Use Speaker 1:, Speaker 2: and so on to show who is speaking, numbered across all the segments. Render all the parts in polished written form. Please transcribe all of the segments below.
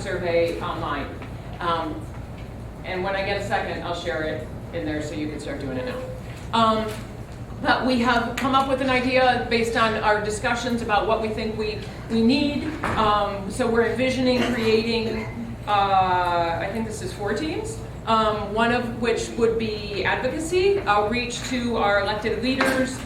Speaker 1: survey online. And when I get a second, I'll share it in there so you can start doing it now. But we have come up with an idea based on our discussions about what we think we need. So we're envisioning creating, I think this is 4 teams, one of which would be advocacy, outreach to our elected leaders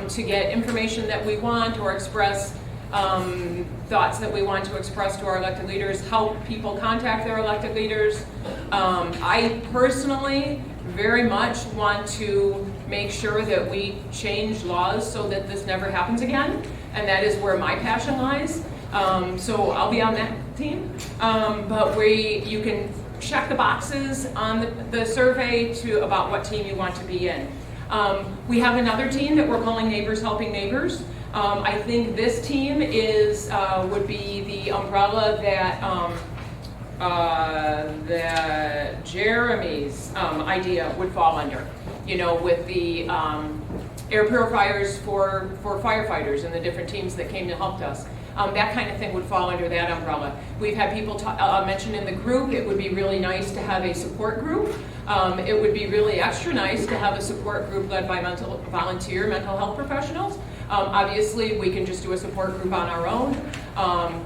Speaker 1: to get information that we want or express thoughts that we want to express to our elected leaders, help people contact their elected leaders. I personally very much want to make sure that we change laws so that this never happens again, and that is where my passion lies. So I'll be on that team, but you can check the boxes on the survey about what team you want to be in. We have another team that we're calling Neighbors Helping Neighbors. I think this team would be the umbrella that Jeremy's idea would fall under. You know, with the air purifiers for firefighters and the different teams that came to help us. That kind of thing would fall under that umbrella. We've had people mention in the group it would be really nice to have a support group. It would be really extra nice to have a support group led by volunteer mental health professionals. Obviously, we can just do a support group on our own.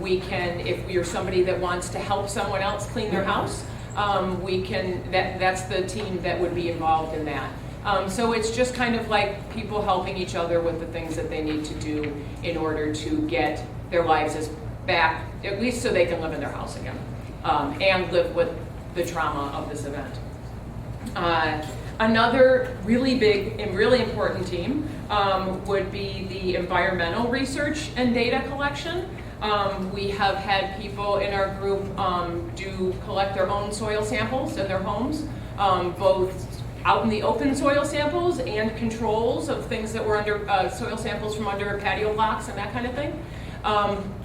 Speaker 1: We can, if you're somebody that wants to help someone else clean their house, that's the team that would be involved in that. So it's just kind of like people helping each other with the things that they need to do in order to get their lives back, at least so they can live in their house again, and live with the trauma of this event. Another really big and really important team would be the environmental research and data collection. We have had people in our group collect their own soil samples in their homes, both out in the open soil samples and controls of things that were under soil samples from under patio blocks and that kind of thing.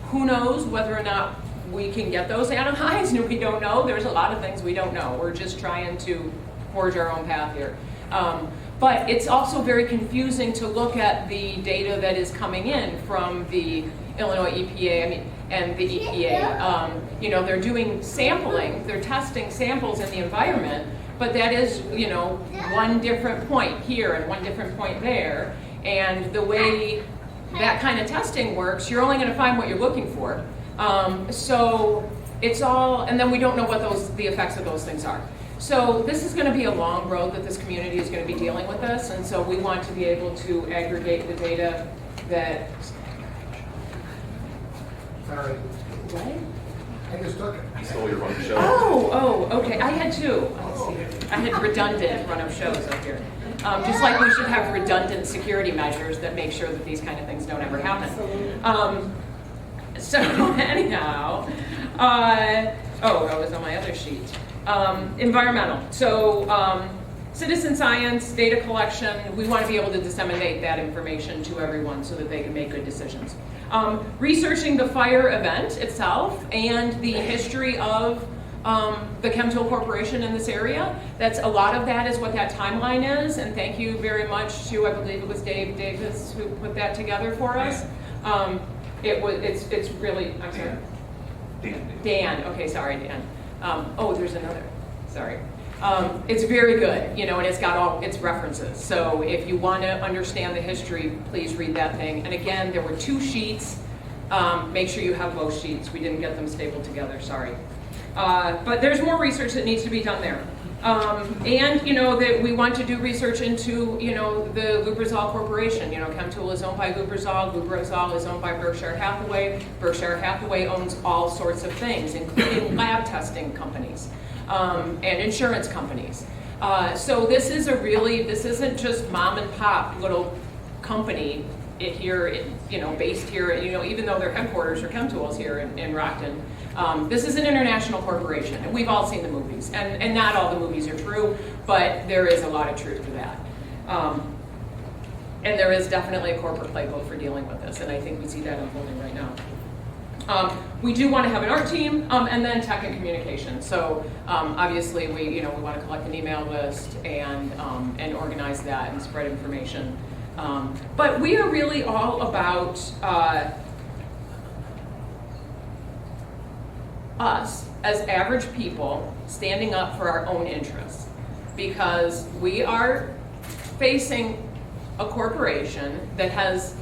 Speaker 1: Who knows whether or not we can get those analyzed? We don't know. There's a lot of things we don't know. We're just trying to forge our own path here. But it's also very confusing to look at the data that is coming in from the Illinois EPA and the EPA. You know, they're doing sampling, they're testing samples in the environment, but that is, you know, one different point here and one different point there. And the way that kind of testing works, you're only going to find what you're looking for. So it's all, and then we don't know what the effects of those things are. So this is going to be a long road that this community is going to be dealing with this, and so we want to be able to aggregate the data that...
Speaker 2: Sorry.
Speaker 1: What?
Speaker 2: I just took it.
Speaker 3: I stole your run of shows.
Speaker 1: Oh, okay. I had 2. I had redundant run of shows up here. Just like we should have redundant security measures that make sure that these kind of things don't ever happen. So anyhow, that was on my other sheet. Environmental. So citizen science, data collection, we want to be able to disseminate that information to everyone so that they can make good decisions. Researching the fire event itself and the history of the Chemtool Corporation in this area. A lot of that is what that timeline is, and thank you very much to, I believe it was Dave Davis who put that together for us. It's really, I'm sorry? Dan, okay, sorry, Dan. There's another, sorry. It's very good, you know, and it's got all its references. So if you want to understand the history, please read that thing. And again, there were 2 sheets. Make sure you have both sheets. We didn't get them stapled together, sorry. But there's more research that needs to be done there. And, you know, that we want to do research into, you know, the Lubrizol Corporation. You know, Chemtool is owned by Lubrizol. Lubrizol is owned by Berkshire Hathaway. Berkshire Hathaway owns all sorts of things, including lab testing companies and insurance companies. So this isn't just mom and pop little company based here, you know, even though their headquarters are Chemtool is here in Rockton. This is an international corporation, and we've all seen the movies, and not all the movies are true, but there is a lot of truth to that. And there is definitely a corporate playbook for dealing with this, and I think we see that unfolding right now. We do want to have an art team, and then tech and communication. So obviously, we want to collect an email list and organize that and spread information. But we are really all about us as average people standing up for our own interests, because we are facing a corporation that has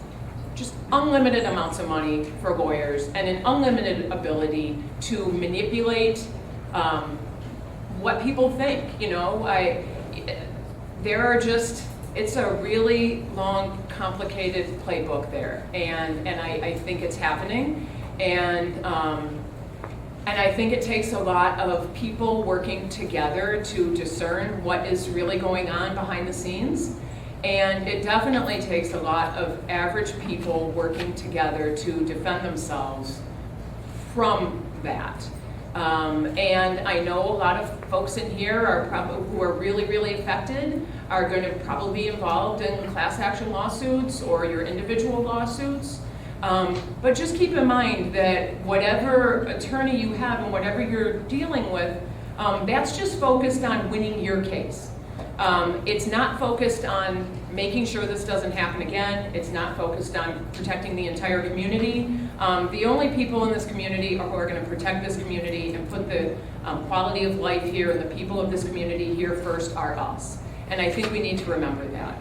Speaker 1: just unlimited amounts of money for lawyers and an unlimited ability to manipulate what people think. You know, it's a really long, complicated playbook there, and I think it's happening, and I think it takes a lot of people working together to discern what is really going on behind the scenes. And it definitely takes a lot of average people working together to defend themselves from that. And I know a lot of folks in here who are really, really affected are going to probably be involved in class action lawsuits or your individual lawsuits. But just keep in mind that whatever attorney you have and whatever you're dealing with, that's just focused on winning your case. It's not focused on making sure this doesn't happen again. It's not focused on protecting the entire community. The only people in this community who are going to protect this community and put the quality of life here and the people of this community here first are us. And I think we need to remember that.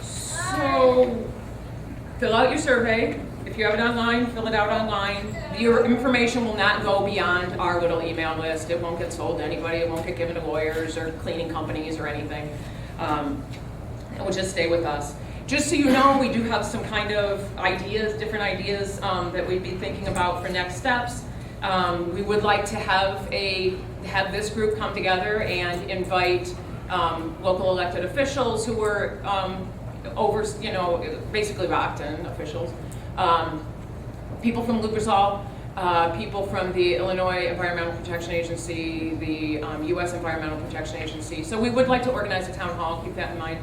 Speaker 1: So, fill out your survey. If you have it online, fill it out online. Your information will not go beyond our little email list. It won't get sold to anybody. It won't get given to lawyers or cleaning companies or anything. It will just stay with us. Just so you know, we do have some kind of different ideas that we'd be thinking about for next steps. We would like to have this group come together and invite local elected officials who were basically Rockton officials, people from Lubrizol, people from the Illinois Environmental Protection Agency, the U.S. Environmental Protection Agency. So we would like to organize a town hall, keep that in mind.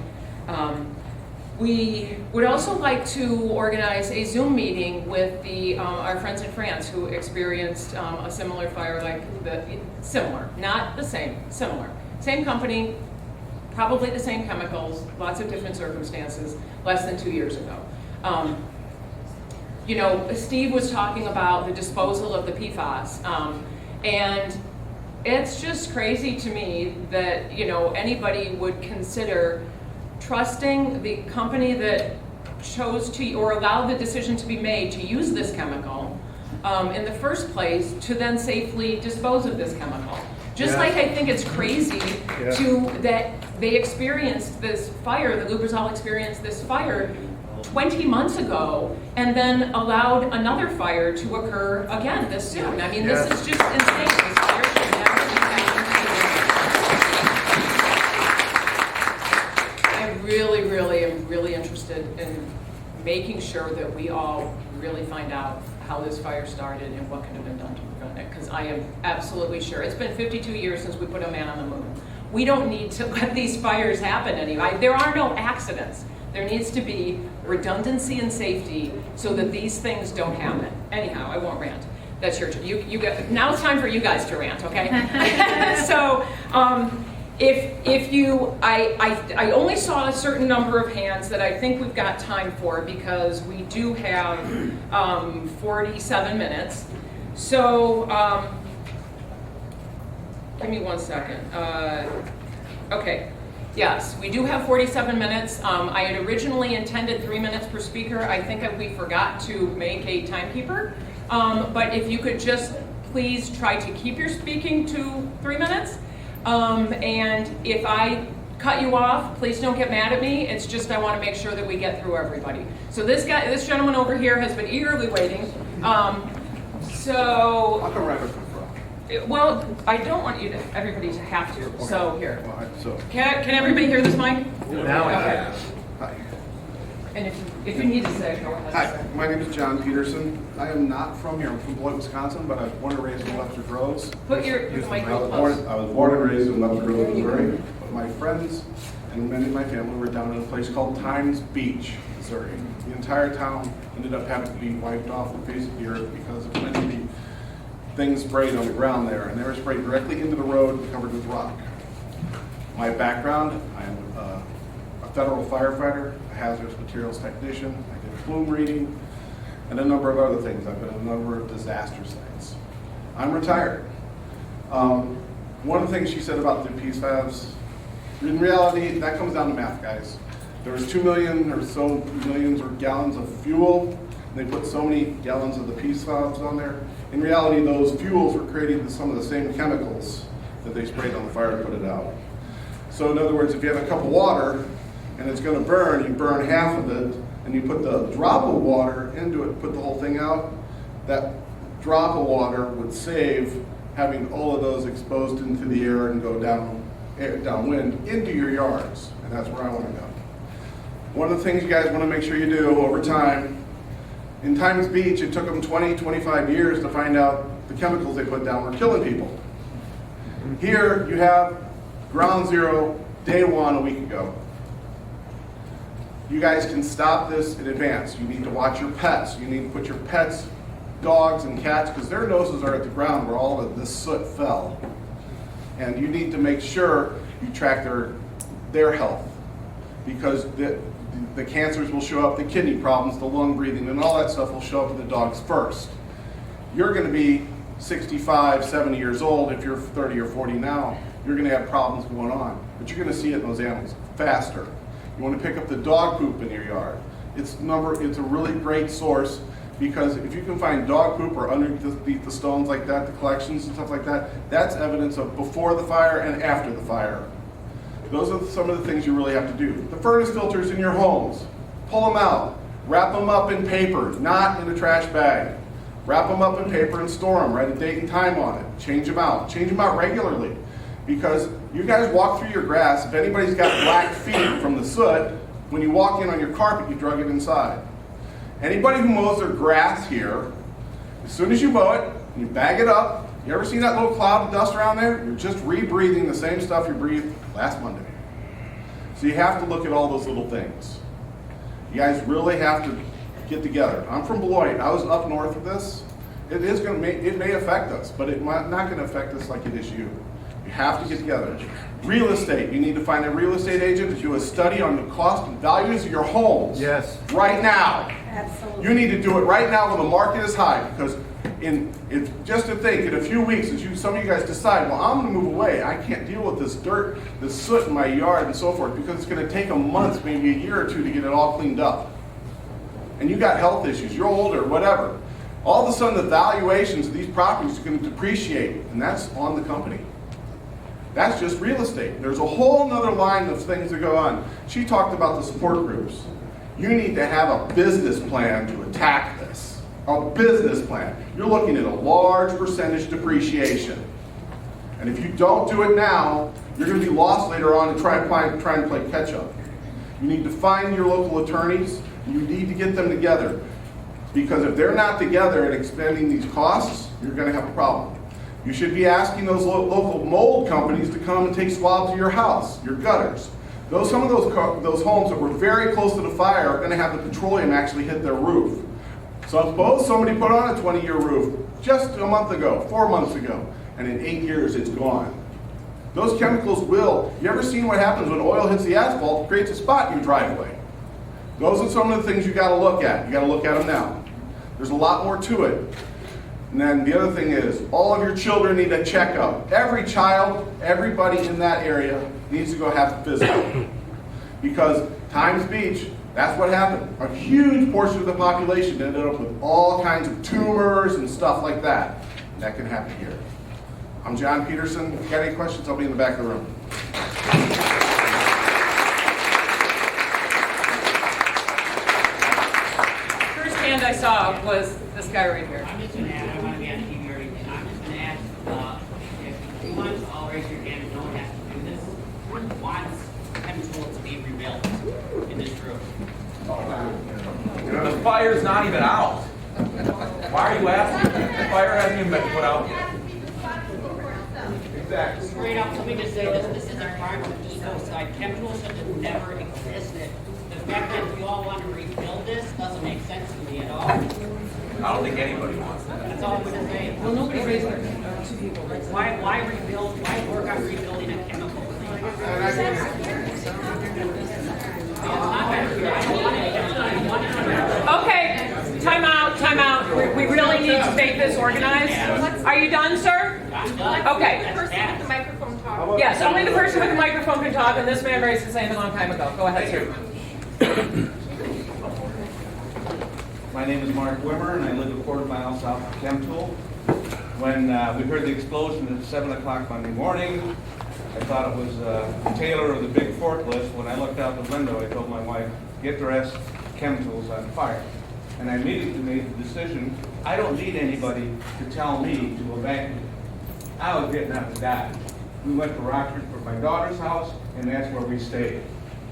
Speaker 1: We would also like to organize a Zoom meeting with our friends in France who experienced a similar fire, similar, not the same, similar. Same company, probably the same chemicals, lots of different circumstances, less than 2 years ago. Steve was talking about the disposal of the PFAS, and it's just crazy to me that, anybody would consider trusting the company that chose to, or allowed the decision to be made to use this chemical in the first place, to then safely dispose of this chemical. Just like I think it's crazy that they experienced this fire, the Lubrizol experienced this fire 20 months ago, and then allowed another fire to occur again this soon. I mean, this is just insane. This fire should never be I'm really interested in making sure that we all really find out how this fire started and what could have been done to prevent it, because I am absolutely sure. It's been 52 years since we put a man on the moon. We don't need to let these fires happen anymore. There are no accidents. There needs to be redundancy and safety so that these things don't happen. Anyhow, I won't rant. That's your turn. Now it's time for you guys to rant, okay? So, I only saw a certain number of hands that I think we've got time for, because we do have 47 minutes. So, give me 1 second. Okay. Yes, we do have 47 minutes. I had originally intended 3 minutes per speaker. I think we forgot to make a timekeeper. But if you could just please try to keep your speaking to 3 minutes. And if I cut you off, please don't get mad at me. It's just I want to make sure that we get through everybody. So this gentleman over here has been eagerly waiting.
Speaker 3: I'll come right up front.
Speaker 1: Well, I don't want everybody to have to. Okay. So here.
Speaker 3: All right, so.
Speaker 1: Can everybody hear this mic?
Speaker 3: Now I
Speaker 1: okay.
Speaker 3: have. Hi.
Speaker 1: And if you need to say, go ahead.
Speaker 3: Hi, my name is John Peterson. I am not from here. I'm from Beloit, Wisconsin, but I was born and raised in Webster Groves.
Speaker 1: Put your mic real close.
Speaker 3: I was born and raised in Webster Groves, Missouri. But my friends and many of my family were down in a place called Times Beach, Missouri. The entire town ended up having to be wiped off the face of the earth because of many of the things sprayed on the ground there, and they were sprayed directly into the road covered with rock. My background, I am a federal firefighter, a hazardous materials technician, I did a plume reading, and a number of other things. I've been in a number of disaster sites. I'm retired. One of the things she said about the PFAS, in reality, that comes down to math, guys. There's 2 million or so millions or gallons of fuel, and they put so many gallons of the PFAS on there. In reality, those fuels were creating some of the same chemicals that they sprayed on the fire to put it out. So in other words, if you have a cup of water and it's going to burn, you burn half of it, and you put the drop of water into it, put the whole thing out, that drop of water would save having all of those exposed into the air and go downwind into your yards, and that's where I want to go. One of the things you guys want to make sure you do over time, in Times Beach, it took them 20, 25 years to find out the chemicals they put down were killing people. Here, you have ground zero, day one, a week ago. You guys can stop this in advance. You need to watch your pets. You need to put your pets, dogs and cats, because their noses are at the ground where all of this soot fell. And you need to make sure you track their health, because the cancers will show up, the kidney problems, the lung breathing, and all that stuff will show up in the dogs first. You're going to be 65, 70 years old. If you're 30 or 40 now, you're going to have problems going on, but you're going to see it in those animals faster. You want to pick up the dog poop in your yard. It's a really great source, because if you can find dog poop or underneath the stones like that, the collections and stuff like that, that's evidence of before the fire and after the fire. Those are some of the things you really have to do. The furnace filters in your homes, pull them out, wrap them up in paper, not in a trash bag. Wrap them up in paper and store them, write a date and time on it, change them out regularly. Because you guys walk through your grass, if anybody's got black feet from the soot, when you walk in on your carpet, you drug it inside. Anybody who mows their grass here, as soon as you mow it, you bag it up, you ever seen that little cloud of dust around there? You're just rebreathing the same stuff you breathed last Monday. So you have to look at all those little things. You guys really have to get together. I'm from Beloit. I was up north of this. It may affect us, but it's not going to affect us like it is you. You have to get together. Real estate. You need to find a real estate agent to do a study on the cost and values of your homes.
Speaker 4: Yes.
Speaker 3: Right now.
Speaker 5: Absolutely.
Speaker 3: You need to do it right now when the market is high, because just to think, in a few weeks, as some of you guys decide, well, I'm going to move away. I can't deal with this dirt, this soot in my yard and so forth, because it's going to take a month, maybe a year or two to get it all cleaned up. And you got health issues, you're older, whatever. All of a sudden, the valuations of these properties are going to depreciate, and that's on the company. That's just real estate. There's a whole other line of things that go on. She talked about the support groups. You need to have a business plan to attack this. A business plan. You're looking at a large percentage depreciation. And if you don't do it now, you're going to be lost later on and try and play catch up. You need to find your local attorneys. You need to get them together. Because if they're not together and expending these costs, you're going to have a problem. You should be asking those local mold companies to come and take swabs of your house, your gutters. Some of those homes that were very close to the fire are going to have the petroleum actually hit their roof. So suppose somebody put on a 20-year roof just a month ago, 4 months ago, and in 8 years it's gone. Those chemicals you ever seen what happens when oil hits the asphalt, creates a spot in your driveway? Those are some of the things you got to look at. You got to look at them now. There's a lot more to it. And then the other thing is, all of your children need a checkup. Every child, everybody in that area needs to go have a physical. Because Times Beach, that's what happened. A huge portion of the population ended up with all kinds of tumors and stuff like that. And that can happen here. I'm John Peterson. If you got any questions, I'll be in the back of the room.
Speaker 1: First hand I saw was this guy right here.
Speaker 6: I'm just going to add, I don't want to be on TV or anything. I'm just going to ask if you want to all raise your hand and no one has to do this. Who wants Chemtool to be rebuilt in this room?
Speaker 4: The fire's not even out. Why are you asking? The fire hasn't even been put out yet. Exactly.
Speaker 6: Straight up, let me just say this. This is a crime on the eco side. Chemtool should have never existed. The fact that you all want to rebuild this doesn't make sense to me at all.
Speaker 4: I don't think anybody wants that.
Speaker 6: That's all I'm going to say.
Speaker 1: Well, nobody raised their hand. 2 people raised their hand.
Speaker 6: Why rebuild? Why work on rebuilding a chemical plant?
Speaker 1: Okay, time out, time out. We really need to make this organized. Are you done, sir? Okay. Yes, only the person with the microphone can talk, and this man raised his hand a long time ago. Go ahead, sir.
Speaker 5: My name is Mark Wimmer, and I live a quarter mile south of Chemtool. When we heard the explosion at 7 o'clock Monday morning, I thought it was Taylor of the big forklift. When I looked out the window, I told my wife, get dressed, Chemtool's on fire. And I immediately made the decision, I don't need anybody to tell me to evacuate. I was getting out of Dodge. We went to Rockford for my daughter's house, and that's where we stayed.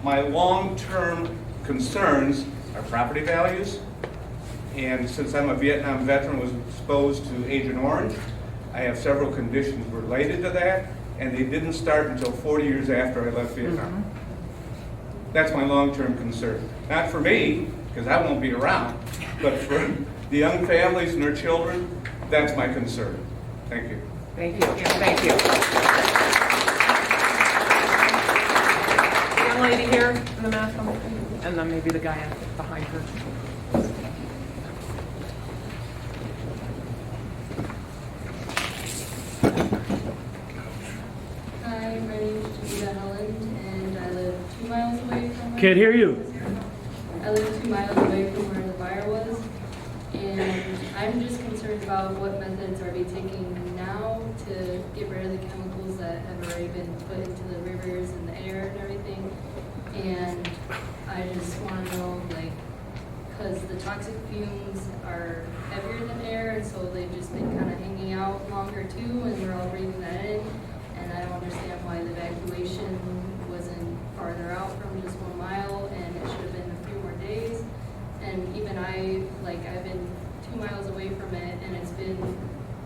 Speaker 5: My long-term concerns are property values, and since I'm a Vietnam veteran, was exposed to Agent Orange, I have several conditions related to that, and they didn't start until 40 years after I left Vietnam. That's my long-term concern. Not for me, because I won't be around, but for the young families and their children, that's my concern. Thank you.
Speaker 1: Thank you. Thank you. Young lady here in the mask, and then maybe the guy behind her.
Speaker 7: Hi, my name is Janita Holland, and I live 2 miles away from where...
Speaker 8: Can't hear you.
Speaker 7: I live 2 miles away from where the fire was, and I'm just concerned about what methods are we taking now to get rid of the chemicals that have already been put into the rivers and the air and everything. And I just want to know, like, because the toxic fumes are heavier than air, and so they've just been kind of hanging out longer too, and we're all breathing that in. And I don't understand why the evacuation wasn't farther out from just 1 mile, and it should have been a few more days. And even I've been 2 miles away from it, and it's been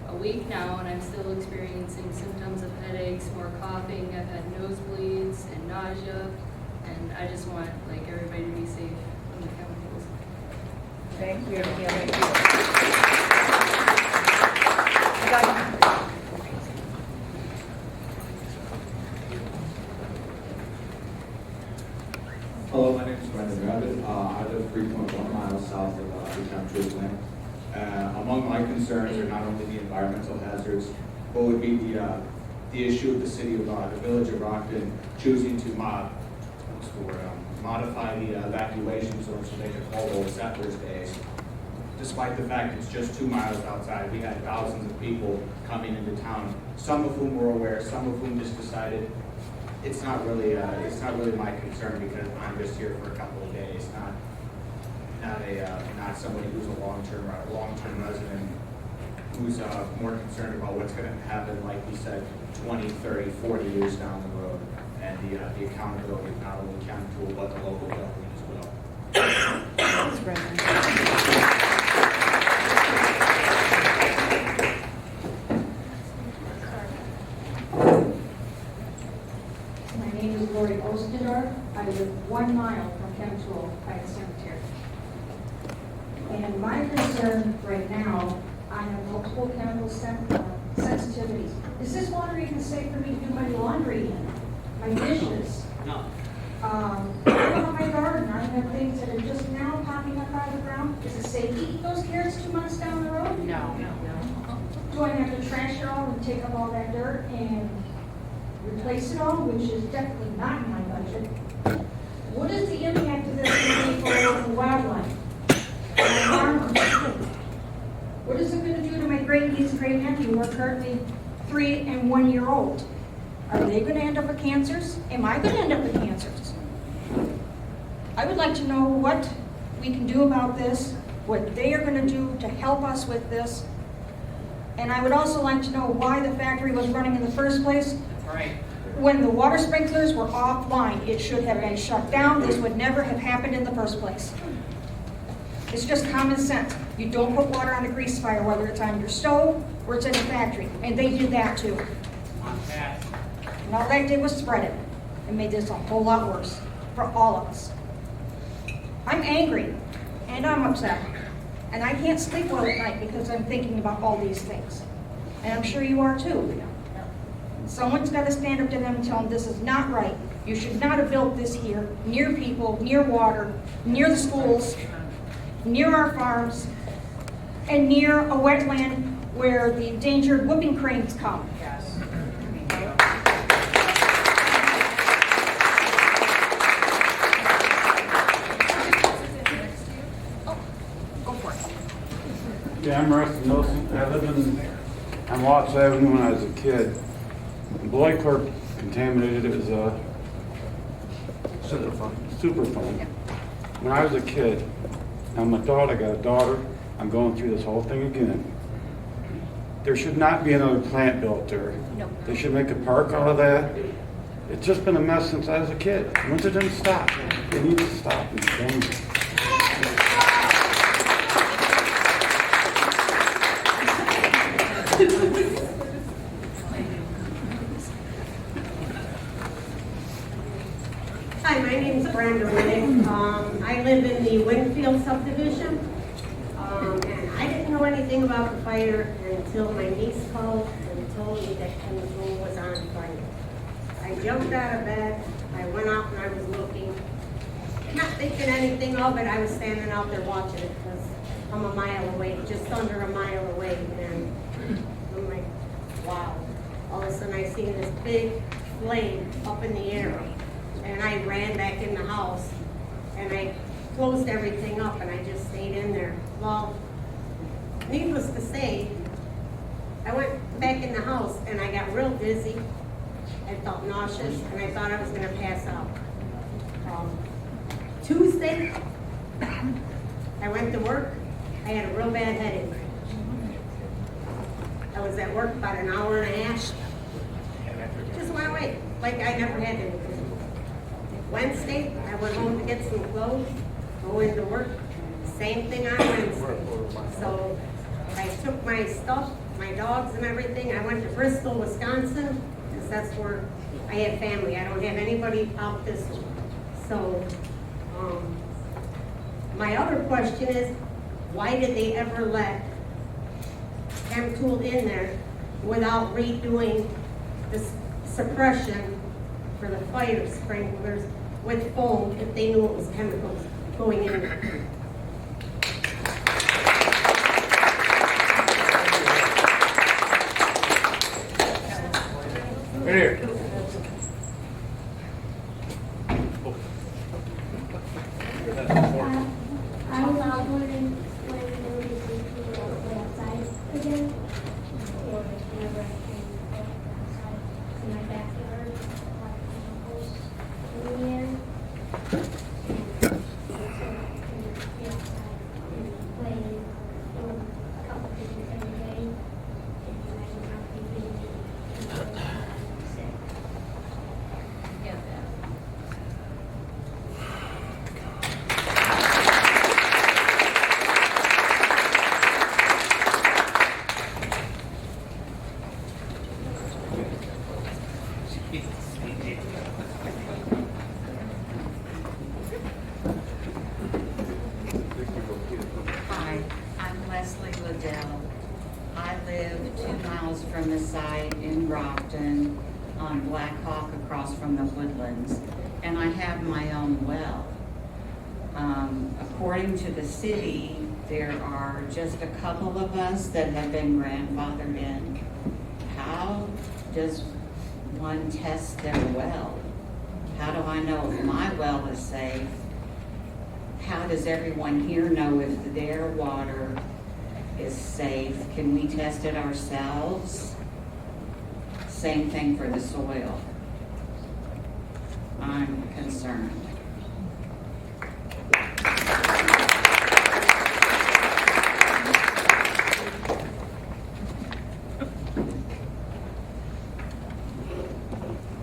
Speaker 7: a week now, and I'm still experiencing symptoms of headaches, more coughing. I've had nosebleeds and nausea, and I just want everybody to be safe from the chemicals.
Speaker 1: Thank you.
Speaker 9: Hello, my name is Brendan Rabbit. I live 3.1 miles south of the Chemtool plant. Among my concerns are not only the environmental hazards, but would be the issue of the city of the village of Rockton choosing to modify the evacuation zone so they could hold those settlers days. Despite the fact it's just 2 miles outside, we had thousands of people coming into town, some of whom were aware, some of whom just decided it's not really my concern because I'm just here for a couple of days, not somebody who's a long-term resident who's more concerned about what's going to happen, like you said, 20, 30, 40 years down the road, and the accountability of not only Chemtool but the local government as well.
Speaker 1: Thanks, Brendan.
Speaker 10: My name is Lori Ostendorf. I live 1 mile from Chemtool by the cemetery. And my concern right now, I have multiple chemical sensitivities. Is this water even safe for me to do my laundry in? My dishes?
Speaker 6: No.
Speaker 10: My garden, I have things that are just now popping up out of the ground. Is it safe to eat those carrots 2 months down the road?
Speaker 6: No.
Speaker 10: Do I have to trash it all and take up all that dirt and replace it all, which is definitely not in my budget? What is the impact of this going to be for the wildlife? My farmers? What is it going to do to my great niece and great nephew who are currently 3 and 1 year old? Are they going to end up with cancers? Am I going to end up with cancers? I would like to know what we can do about this, what they are going to do to help us with this. And I would also like to know why the factory was running in the first place.
Speaker 6: That's right.
Speaker 10: When the water sprinklers were offline, it should have been shut down. This would never have happened in the first place. It's just common sense. You don't put water on a grease fire, whether it's on your stove or it's in a factory. And they did that too.
Speaker 6: On pass.
Speaker 10: And all that did was spread it and made this a whole lot worse for all of us. I'm angry and I'm upset. And I can't sleep well at night because I'm thinking about all these things. And I'm sure you are too. Someone's got to stand up to them and tell them this is not right. You should not have built this here, near people, near water, near the schools, near our farms, and near a wetland where the endangered whooping cranes come.
Speaker 1: Yes.
Speaker 8: Yeah, I'm Rusty Nelson. I lived on Watts Avenue when I was a kid. Beloit Corp contaminated it as a Superfund. When I was a kid, I'm an adult, I got a daughter, I'm going through this whole thing again. There should not be another plant built there.
Speaker 10: No.
Speaker 8: They should make a park out of that. It's just been a mess since I was a kid. When's it gonna stop? It needs to stop. It's dangerous.
Speaker 11: Hi, my name's Brenda Riddick. I live in the Winfield subdivision, and I didn't know anything about the fire until my niece called and told me that Chemtool was on fire. I jumped out of bed, I went out and I was looking, not thinking anything of it. I was standing out there watching it because I'm a mile away, just under a mile away, and I'm like, wow. All of a sudden I see this big flame up in the air. And I ran back in the house, and I closed everything up, and I just stayed in there. Well, needless to say, I went back in the house, and I got real dizzy. I felt nauseous, and I thought I was going to pass out. Tuesday, I went to work. I had a real bad headache. I was at work about an hour and a half. Just went away, like I never had anything. Wednesday, I went home to get some clothes, go into work, same thing on Wednesday. So I took my stuff, my dogs and everything, I went to Bristol, Wisconsin, because that's where I have family. I don't have anybody out this way. So my other question is, why did they ever let Chemtool in there without redoing the suppression for the fire sprinklers with foam if they knew it was chemicals going in there?
Speaker 8: Right here.
Speaker 12: I was out wondering when there would be people outside again, or whenever I came outside in my backyard, like chemicals in the air. And so I can be outside and play a couple things every day, and I don't have to be sick.
Speaker 1: Get that.
Speaker 13: Hi, I'm Leslie Liddell. I live 2 miles from the site in Brockton on Black Hawk across from the Woodlands, and I have my own well. According to the city, there are just a couple of us that have been grandfathered in. How does one test their well? How do I know if my well is safe? How does everyone here know if their water is safe? Can we test it ourselves? Same thing for the soil. I'm concerned.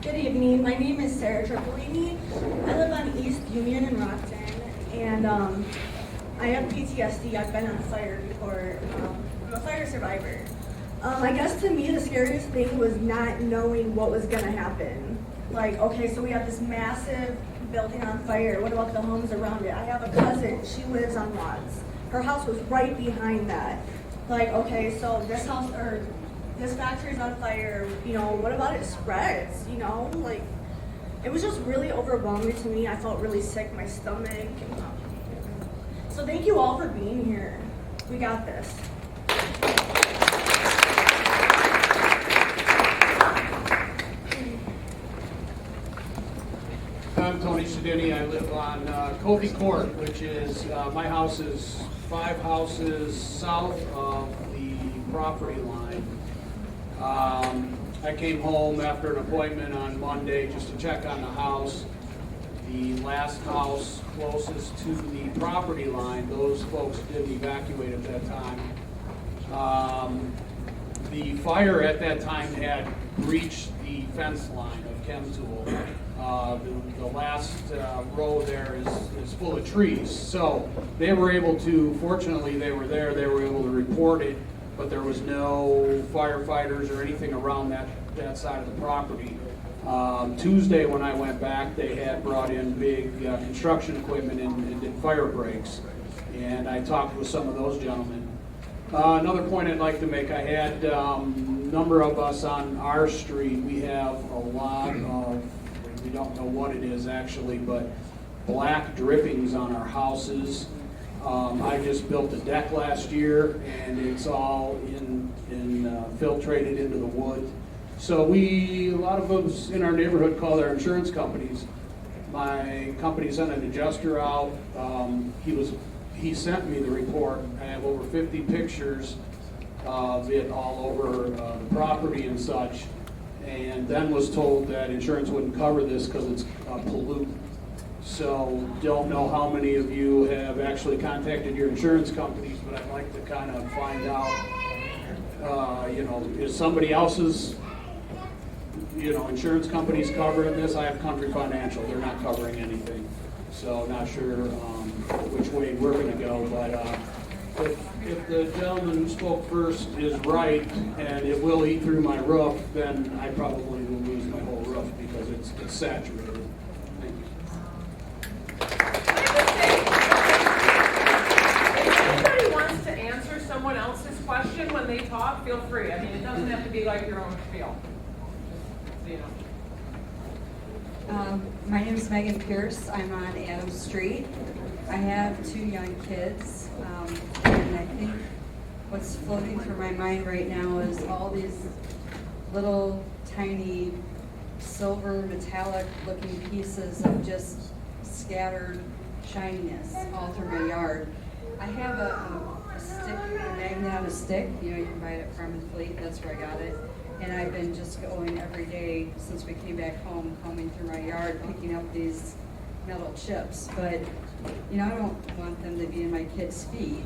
Speaker 14: Good evening. My name is Sarah Tripolini. I live on East Union in Rockton, and I have PTSD. I've been on a fire before. I'm a fire survivor. I guess to me the scariest thing was not knowing what was going to happen. Like, okay, so we have this massive building on fire. What about the homes around it? I have a cousin. She lives on Watts. Her house was right behind that. Like, okay, so this house or this factory's on fire, you know, what about it spreads, you know? Like, it was just really overwhelming to me. I felt really sick, my stomach. So thank you all for being here. We got this.
Speaker 15: I'm Tony Sedini. I live on Kobe Court, which is, my house is 5 houses south of the property line. I came home after an appointment on Monday just to check on the house. The last house closest to the property line, those folks didn't evacuate at that time. The fire at that time had reached the fence line of Chemtool. The last row there is full of trees. So they were able to, fortunately they were there, they were able to report it, but there was no firefighters or anything around that side of the property. Tuesday when I went back, they had brought in big construction equipment and did fire breaks. And I talked with some of those gentlemen. Another point I'd like to make, I had a number of us on our street, we have a lot of, we don't know what it is actually, but black drippings on our houses. I just built a deck last year and it's all filtrated into the wood. So a lot of us in our neighborhood call their insurance companies. My company sent an adjuster out. He sent me the report. I have over 50 pictures of it all over the property and such. And then was told that insurance wouldn't cover this because it's a pollutant. So don't know how many of you have actually contacted your insurance companies, but I'd like to kind of find out, is somebody else's, insurance companies covering this? I have Country Financial, they're not covering anything. So not sure which way we're gonna go, but if the gentleman who spoke first is right and it will eat through my roof, then I probably will lose my whole roof because it's saturated. Thank you.
Speaker 1: If anybody wants to answer someone else's question when they talk, feel free. I mean, it doesn't have to be like your own spiel. Just so you know.
Speaker 16: My name is Megan Pierce. I'm on Adams Street. I have 2 young kids, and I think what's floating through my mind right now is all these little tiny silver metallic looking pieces of just scattered shininess all through my yard. I have a stick, a magnet on a stick, you can buy it at Farm and Fleet, that's where I got it. And I've been just going every day since we came back home, combing through my yard, picking up these metal chips. But, I don't want them to be in my kids' feet.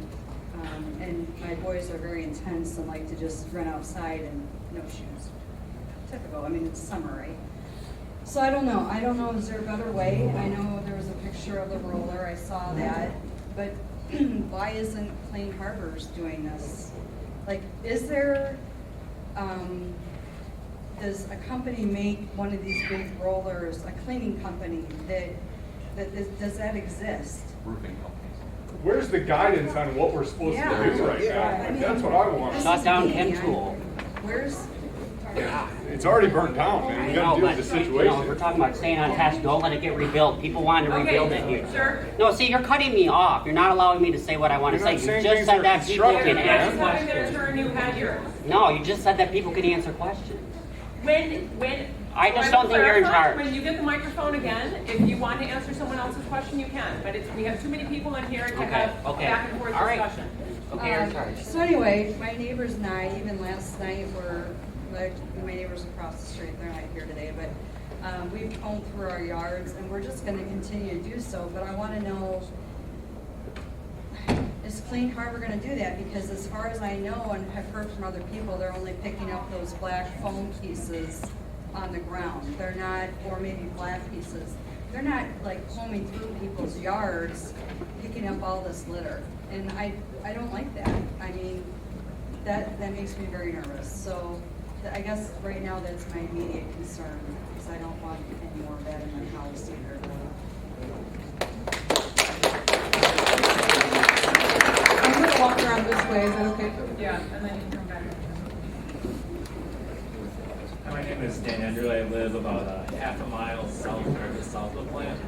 Speaker 16: And my boys are very intense and like to just run outside and no shoes. Typical, it's summer, right? So I don't know, is there a better way? I know there was a picture of the roller, I saw that. But why isn't Clean Harbors doing this? Like, is there... does a company make one of these big rollers, a cleaning company, does that exist?
Speaker 4: Roofing companies.
Speaker 17: Where's the guidance on what we're supposed to do right now? That's what I want.
Speaker 6: Shut down Chemtool.
Speaker 16: Where's?
Speaker 17: It's already burnt down, man. We gotta deal with the situation.
Speaker 6: We're talking about staying on task. Don't let it get rebuilt. People want to rebuild it here.
Speaker 1: Sir?
Speaker 6: No, see, you're cutting me off. You're not allowing me to say what I want to say. You just said that people can answer questions. No, you just said that people can answer questions. I just don't think you're in charge.
Speaker 1: When you get the microphone again, if you want to answer someone else's question, you can. But we have too many people in here to have back and forth discussion.
Speaker 6: Okay, you're in charge.
Speaker 16: So anyway, my neighbors and I, even last night, my neighbors across the street, they're not here today, but we've combed through our yards, and we're just going to continue to do so. But I want to know, is Clean Harbor going to do that? Because as far as I know and have heard from other people, they're only picking up those black foam pieces on the ground. They're not, or maybe black pieces. They're not like combing through people's yards, picking up all this litter. And I don't like that. That makes me very nervous. So I guess right now that's my immediate concern, because I don't want any more of that in my house either.
Speaker 18: I'm going to walk around this way. Is that okay?
Speaker 1: Yeah, and then you come back.
Speaker 2: My name
Speaker 19: name is Dan Andrew. I live about a half a mile south of the plant.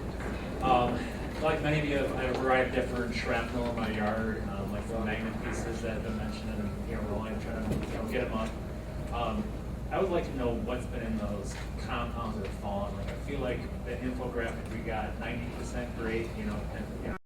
Speaker 19: Like many of you, I arrived different shrapnel in my yard, like the magnet pieces that have been mentioned, and rolling, trying to get them up. I would like to know what's been in those compounds that have fallen. Like I feel like the infographic we got 90% great, and